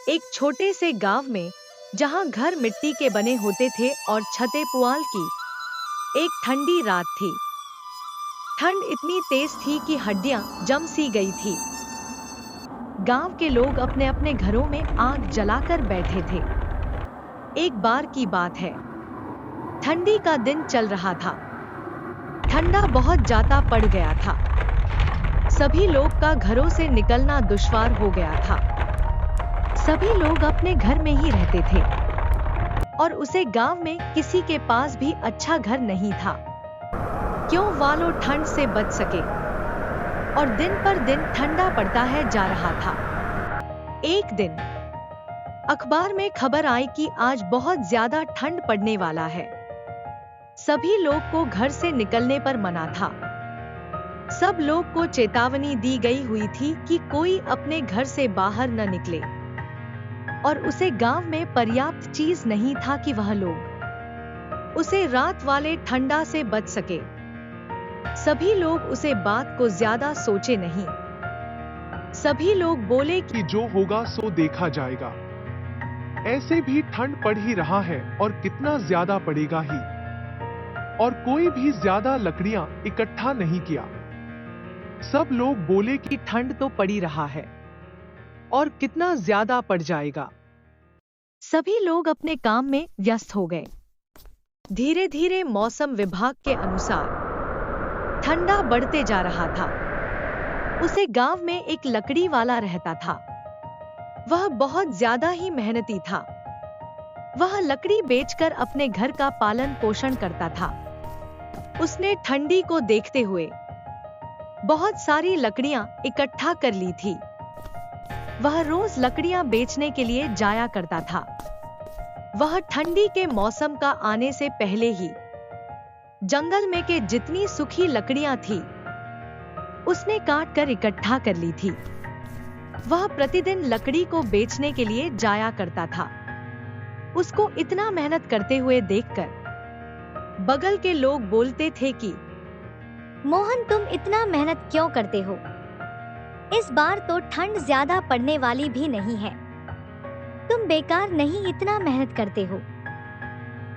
एक छोटे से गांव में जहां घर मिट्टी के बने होते थे और छतें पुआल की, एक ठंडी रात थी। ठंड इतनी तेज थी कि हड्डियां जम सी गई थी। गांव के लोग अपने अपने घरों में आग जलाकर बैठे थे। एक बार की बात है, ठंडी का दिन चल रहा था। ठंडा बहुत ज्यादा पड़ गया था। सभी लोग का घरों से निकलना दुश्वार हो गया था। सभी लोग अपने घर में ही रहते थे और उसे गांव में किसी के पास भी अच्छा घर नहीं था, क्यों वालों ठंड से बच सके। और दिन पर दिन ठंडा पड़ता है जा रहा था। एक दिन अखबार में खबर आई कि आज बहुत ज्यादा ठंड पड़ने वाला है। सभी लोग को घर से निकलने पर मना था। सब लोग को चेतावनी दी गई हुई थी कि कोई अपने घर से बाहर न निकले। और उसे गांव में पर्याप्त चीज नहीं था कि वह लोग उसे रात वाले ठंडा से बच सके। सभी लोग उसे बात को ज्यादा सोचे नहीं। सभी लोग बोले कि जो होगा सो देखा जाएगा। ऐसे भी ठंड पड़ ही रहा है और कितना ज्यादा पड़ेगा ही। और कोई भी ज्यादा लकड़ियां इकट्ठा नहीं किया। सब लोग बोले कि ठंड तो पड़ी रहा है और कितना ज्यादा पड़ जाएगा। सभी लोग अपने काम में व्यस्त हो गए। धीरे धीरे मौसम विभाग के अनुसार ठंडा बढ़ते जा रहा था। उसे गांव में एक लकड़ी वाला रहता था। वह बहुत ज्यादा ही मेहनती था। वह लकड़ी बेचकर अपने घर का पालन पोषण करता था। उसने ठंडी को देखते हुए बहुत सारी लकड़ियां इकट्ठा कर ली थी। वह रोज लकड़ियां बेचने के लिए जाया करता था। वह ठंडी के मौसम का आने से पहले ही जंगल में के जितनी सूखी लकड़ियां थी उसने काट कर इकट्ठा कर ली थी। वह प्रतिदिन लकड़ी को बेचने के लिए जाया करता था। उसको इतना मेहनत करते हुए देखकर बगल के लोग बोलते थे कि मोहन, तुम इतना मेहनत क्यों करते हो? इस बार तो ठंड ज्यादा पड़ने वाली भी नहीं है। तुम बेकार नहीं इतना मेहनत करते हो।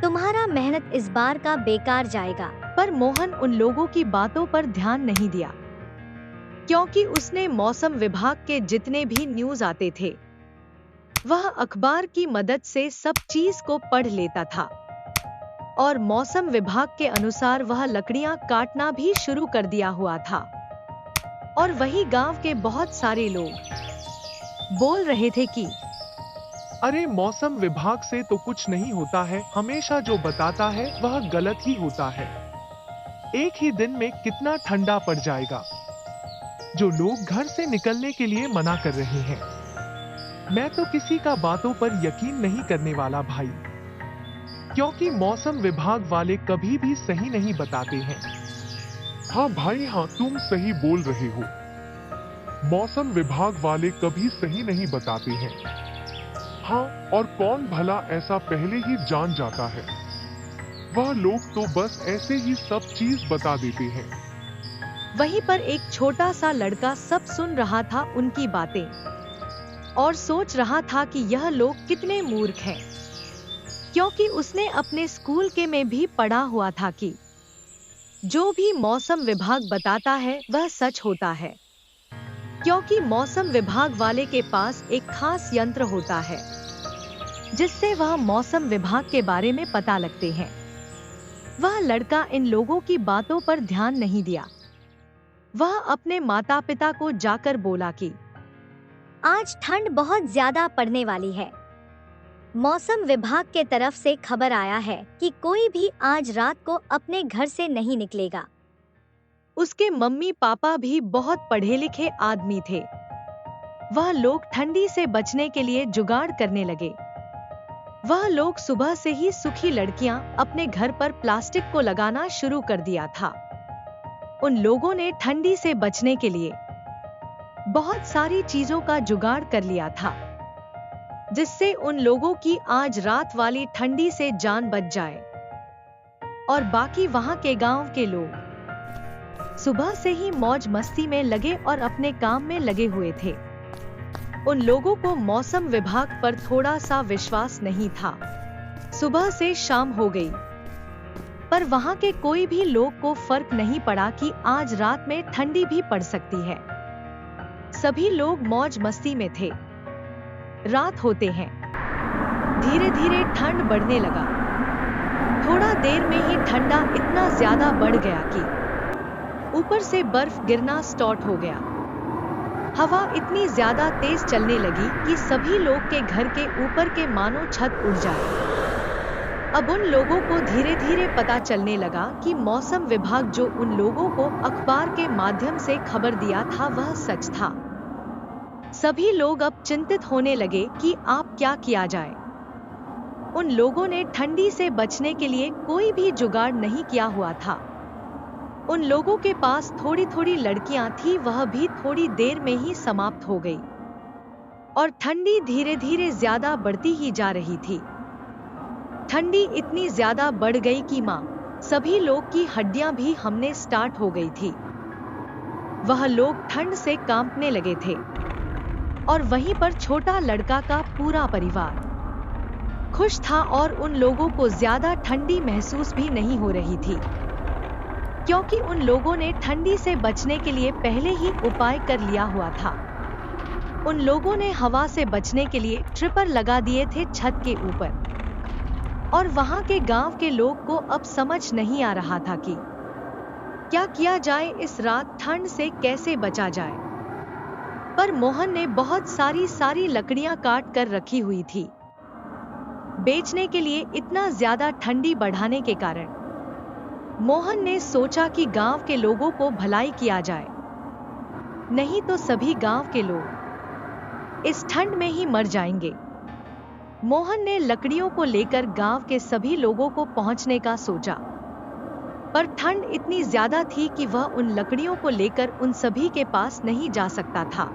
तुम्हारा मेहनत इस बार का बेकार जाएगा। पर मोहन उन लोगों की बातों पर ध्यान नहीं दिया, क्योंकि उसने मौसम विभाग के जितने भी न्यूज़ आते थे वह अखबार की मदद से सब चीज को पढ़ लेता था। और मौसम विभाग के अनुसार वह लकड़ियां काटना भी शुरू कर दिया हुआ था। और वही गांव के बहुत सारे लोग बोल रहे थे कि अरे, मौसम विभाग से तो कुछ नहीं होता है। हमेशा जो बताता है वह गलत ही होता है। एक ही दिन में कितना ठंडा पड़ जाएगा। जो लोग घर से निकलने के लिए मना कर रहे हैं, मैं तो किसी का बातों पर यकीन नहीं करने वाला भाई, क्योंकि मौसम विभाग वाले कभी भी सही नहीं बताते हैं। हाँ भाई, हाँ, तुम सही बोल रहे हो। मौसम विभाग वाले कभी सही नहीं बताते हैं। हाँ, और कौन भला ऐसा पहले ही जान जाता है। वह लोग तो बस ऐसे ही सब चीज बता देते हैं। वहीं पर एक छोटा सा लड़का सब सुन रहा था उनकी बातें और सोच रहा था कि यह लोग कितने मूर्ख हैं, क्योंकि उसने अपने स्कूल के में भी पढ़ा हुआ था कि जो भी मौसम विभाग बताता है वह सच होता है। क्योंकि मौसम विभाग वाले के पास एक खास यंत्र होता है जिससे वह मौसम विभाग के बारे में पता लगते हैं। वह लड़का इन लोगों की बातों पर ध्यान नहीं दिया। वह अपने माता पिता को जाकर बोला कि आज ठंड बहुत ज्यादा पड़ने वाली है। मौसम विभाग के तरफ से खबर आया है कि कोई भी आज रात को अपने घर से नहीं निकलेगा। उसके मम्मी पापा भी बहुत पढ़े लिखे आदमी थे। वह लोग ठंडी से बचने के लिए जुगाड़ करने लगे। वह लोग सुबह से ही सूखी लड़कियां अपने घर पर प्लास्टिक को लगाना शुरू कर दिया था। उन लोगों ने ठंडी से बचने के लिए बहुत सारी चीजों का जुगाड़ कर लिया था, जिससे उन लोगों की आज रात वाली ठंडी से जान बच जाए। और बाकी वहां के गांव के लोग सुबह से ही मौज मस्ती में लगे और अपने काम में लगे हुए थे। उन लोगों को मौसम विभाग पर थोड़ा सा विश्वास नहीं था। सुबह से शाम हो गई, पर वहां के कोई भी लोग को फर्क नहीं पड़ा कि आज रात में ठंडी भी पड़ सकती है। सभी लोग मौज मस्ती में थे। रात होते हैं धीरे धीरे ठंड बढ़ने लगा। थोड़ा देर में ही ठंडा इतना ज्यादा बढ़ गया कि ऊपर से बर्फ गिरना स्टार्ट हो गया। हवा इतनी ज्यादा तेज चलने लगी कि सभी लोग के घर के ऊपर के मानो छत उड़ जाए। अब उन लोगों को धीरे धीरे पता चलने लगा कि मौसम विभाग जो उन लोगों को अखबार के माध्यम से खबर दिया था वह सच था। सभी लोग अब चिंतित होने लगे कि अब क्या किया जाए। उन लोगों ने ठंडी से बचने के लिए कोई भी जुगाड़ नहीं किया हुआ था। उन लोगों के पास थोड़ी थोड़ी लड़कियां थी, वह भी थोड़ी देर में ही समाप्त हो गई और ठंडी धीरे धीरे ज्यादा बढ़ती ही जा रही थी। ठंडी इतनी ज्यादा बढ़ गई कि सभी लोग की हड्डियां भी हमने स्टार्ट हो गई थी। वह लोग ठंड से कांपने लगे थे और वहीं पर छोटा लड़का का पूरा परिवार खुश था और उन लोगों को ज्यादा ठंडी महसूस भी नहीं हो रही थी, क्योंकि उन लोगों ने ठंडी से बचने के लिए पहले ही उपाय कर लिया हुआ था। उन लोगों ने हवा से बचने के लिए ट्रिपर लगा दिए थे छत के ऊपर, और वहां के गांव के लोग को अब समझ नहीं आ रहा था कि क्या किया जाए, इस रात ठंड से कैसे बचा जाए। पर मोहन ने बहुत सारी लकड़ियां काट कर रखी हुई थी बेचने के लिए। इतना ज्यादा ठंडी बढ़ाने के कारण मोहन ने सोचा कि गांव के लोगों को भलाई किया जाए, नहीं तो सभी गांव के लोग इस ठंड में ही मर जाएंगे। मोहन ने लकड़ियों को लेकर गांव के सभी लोगों को पहुंचने का सोचा, पर ठंड इतनी ज्यादा थी कि वह उन लकड़ियों को लेकर उन सभी के पास नहीं जा सकता था,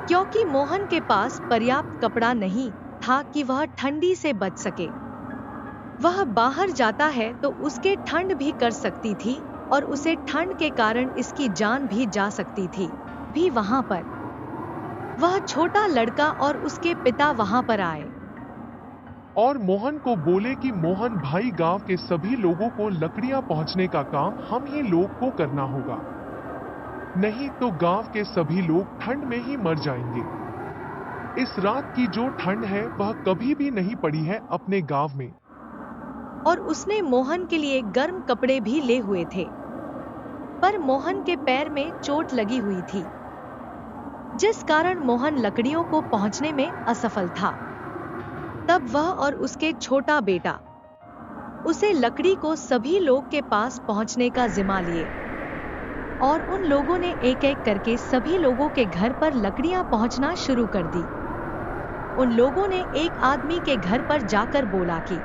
क्योंकि मोहन के पास पर्याप्त कपड़ा नहीं था कि वह ठंडी से बच सके। वह बाहर जाता है तो उसके ठंड भी कर सकती थी और उसे ठंड के कारण इसकी जान भी जा सकती थी। भी वहां पर वह छोटा लड़का और उसके पिता वहां पर आए और मोहन को बोले कि मोहन भाई, गांव के सभी लोगों को लकड़ियां पहुंचने का काम हम ही लोग को करना होगा, नहीं तो गांव के सभी लोग ठंड में ही मर जाएंगे। इस रात की जो ठंड है वह कभी भी नहीं पड़ी है अपने गांव में। और उसने मोहन के लिए गर्म कपड़े भी ले हुए थे, पर मोहन के पैर में चोट लगी हुई थी, जिस कारण मोहन लकड़ियों को पहुंचने में असफल था। तब वह और उसके छोटा बेटा उसे लकड़ी को सभी लोग के पास पहुंचने का जिम्मा लिए, और उन लोगों ने एक एक करके सभी लोगों के घर पर लकड़ियां पहुंचना शुरू कर दी। उन लोगों ने एक आदमी के घर पर जाकर बोला कि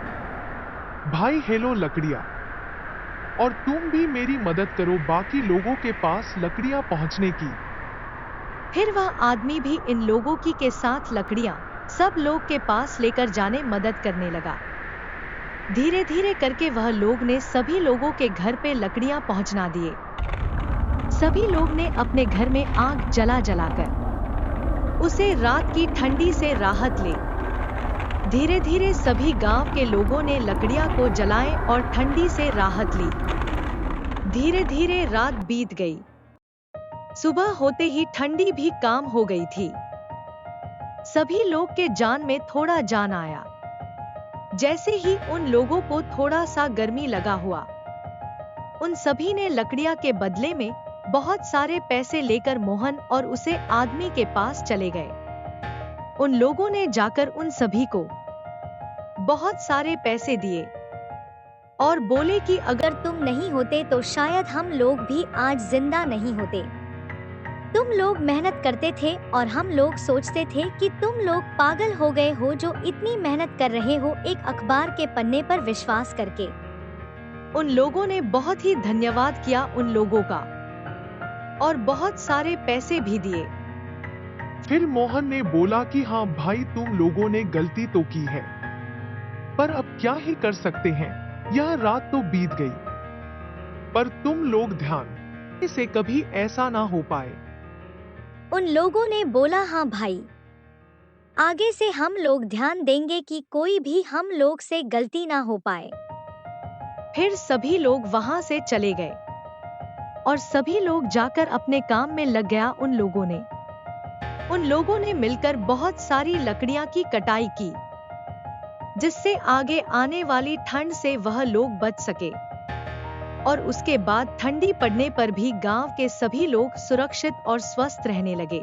भाई हेलो लकड़ियां, और तुम भी मेरी मदद करो बाकी लोगों के पास लकड़ियां पहुंचने की। फिर वह आदमी भी इन लोगों की के साथ लकड़ियां सब लोग के पास लेकर जाने मदद करने लगा। धीरे धीरे करके वह लोग ने सभी लोगों के घर पे लकड़ियां पहुंचना दिए। सभी लोग ने अपने घर में आग जला जलाकर उसे रात की ठंडी से राहत ले। धीरे धीरे सभी गांव के लोगों ने लकड़ियां को जलाए और ठंडी से राहत ली। धीरे धीरे रात बीत गई। सुबह होते ही ठंडी भी काम हो गई थी। सभी लोग के जान में थोड़ा जान आया। जैसे ही उन लोगों को थोड़ा सा गर्मी लगा हुआ, उन सभी ने लकड़ियां के बदले में बहुत सारे पैसे लेकर मोहन और उसे आदमी के पास चले गए। उन लोगों ने जाकर उन सभी को बहुत सारे पैसे दिए और बोले कि अगर तुम नहीं होते तो शायद हम लोग भी आज जिंदा नहीं होते। तुम लोग मेहनत करते थे और हम लोग सोचते थे कि तुम लोग पागल हो गए हो जो इतनी मेहनत कर रहे हो एक अखबार के पन्ने पर विश्वास करके। उन लोगों ने बहुत ही धन्यवाद किया उन लोगों का और बहुत सारे पैसे भी दिए। फिर मोहन ने बोला कि हाँ भाई, तुम लोगों ने गलती तो की है, पर अब क्या ही कर सकते हैं, यह रात तो बीत गई, पर तुम लोग ध्यान से कभी ऐसा ना हो पाए। उन लोगों ने बोला हाँ भाई, आगे से हम लोग ध्यान देंगे कि कोई भी हम लोग से गलती ना हो पाए। फिर सभी लोग वहां से चले गए और सभी लोग जाकर अपने काम में लग गया। उन लोगों ने मिलकर बहुत सारी लकड़ियां की कटाई की, जिससे आगे आने वाली ठंड से वह लोग बच सके। और उसके बाद ठंडी पड़ने पर भी गांव के सभी लोग सुरक्षित और स्वस्थ रहने लगे।